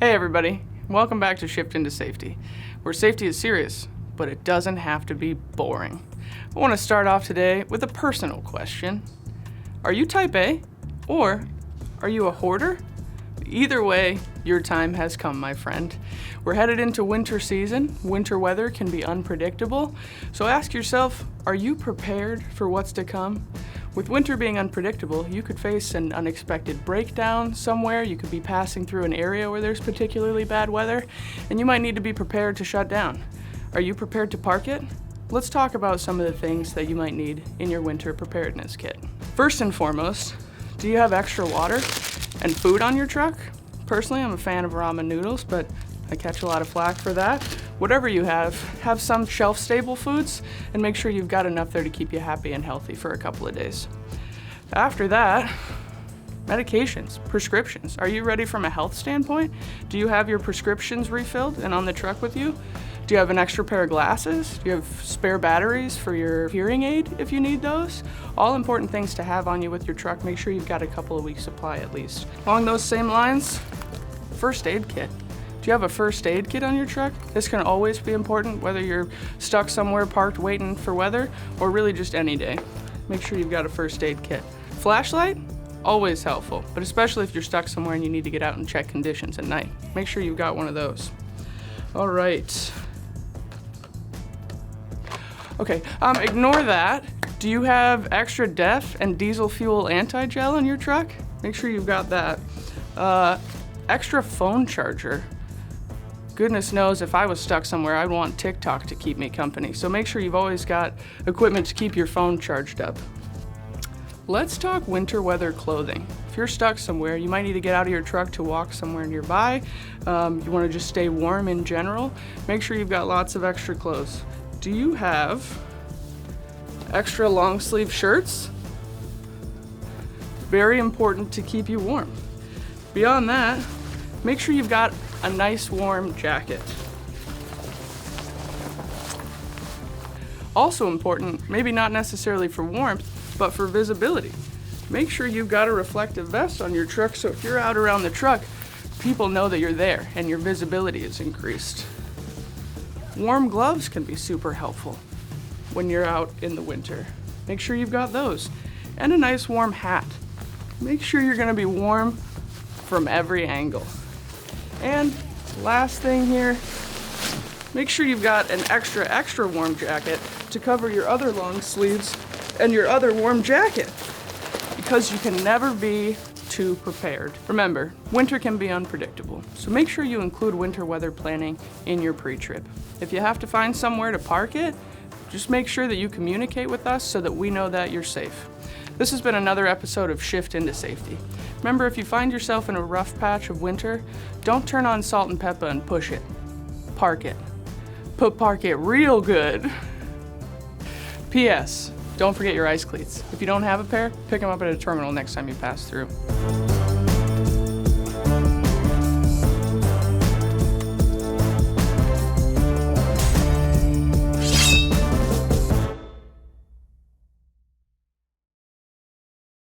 Hey everybody, welcome back to Shift into Safety, where safety is serious, but it doesn't have to be boring. I want to start off today with a personal question. Are you type A, or are you a hoarder? Either way, your time has come, my friend. We're headed into winter season. Winter weather can be unpredictable, so ask yourself, are you prepared for what's to come? With winter being unpredictable, you could face an unexpected breakdown somewhere, you could be passing through an area where there's particularly bad weather, and you might need to be prepared to shut down. Are you prepared to park it? Let's talk about some of the things that you might need in your winter preparedness kit. First and foremost, do you have extra water and food on your truck? Personally, I'm a fan of ramen noodles, but I catch a lot of flack for that. Whatever you have some shelf-stable foods and make sure you've got enough there to keep you happy and healthy for a couple of days. After that, medications, prescriptions. Are you ready from a health standpoint? Do you have your prescriptions refilled and on the truck with you? Do you have an extra pair of glasses? Do you have spare batteries for your hearing aid if you need those? All important things to have on you with your truck. Make sure you've got a couple of weeks supply at least. Along those same lines, first aid kit. Do you have a first aid kit on your truck? This can always be important, whether you're stuck somewhere parked waiting for weather or really just any day. Make sure you've got a first aid kit. Flashlight, always helpful, but especially if you're stuck somewhere and you need to get out and check conditions at night. Make sure you've got one of those. All right. Okay, ignore that. Do you have extra DEF and diesel fuel anti-gel in your truck? Make sure you've got that. Extra phone charger. Goodness knows if I was stuck somewhere, I'd want TikTok to keep me company. So make sure you've always got equipment to keep your phone charged up. Let's talk winter weather clothing. If you're stuck somewhere, you might need to get out of your truck to walk somewhere nearby. You want to just stay warm in general. Make sure you've got lots of extra clothes. Do you have extra long sleeve shirts? Very important to keep you warm. Beyond that, make sure you've got a nice warm jacket. Also important, maybe not necessarily for warmth, but for visibility. Make sure you've got a reflective vest on your truck so if you're out around the truck, people know that you're there and your visibility is increased. Warm gloves can be super helpful when you're out in the winter. Make sure you've got those. And a nice warm hat. Make sure you're gonna be warm from every angle. And last thing here, make sure you've got an extra warm jacket to cover your other long sleeves and your other warm jacket, because you can never be too prepared. Remember, winter can be unpredictable, so make sure you include winter weather planning in your pre-trip. If you have to find somewhere to park it, just make sure that you communicate with us so that we know that you're safe. This has been another episode of Shift into Safety. Remember, if you find yourself in a rough patch of winter, don't turn on salt and pepper and push it. Park it. Park it real good. P.S. Don't forget your ice cleats. If you don't have a pair, pick them up at a terminal next time you pass through.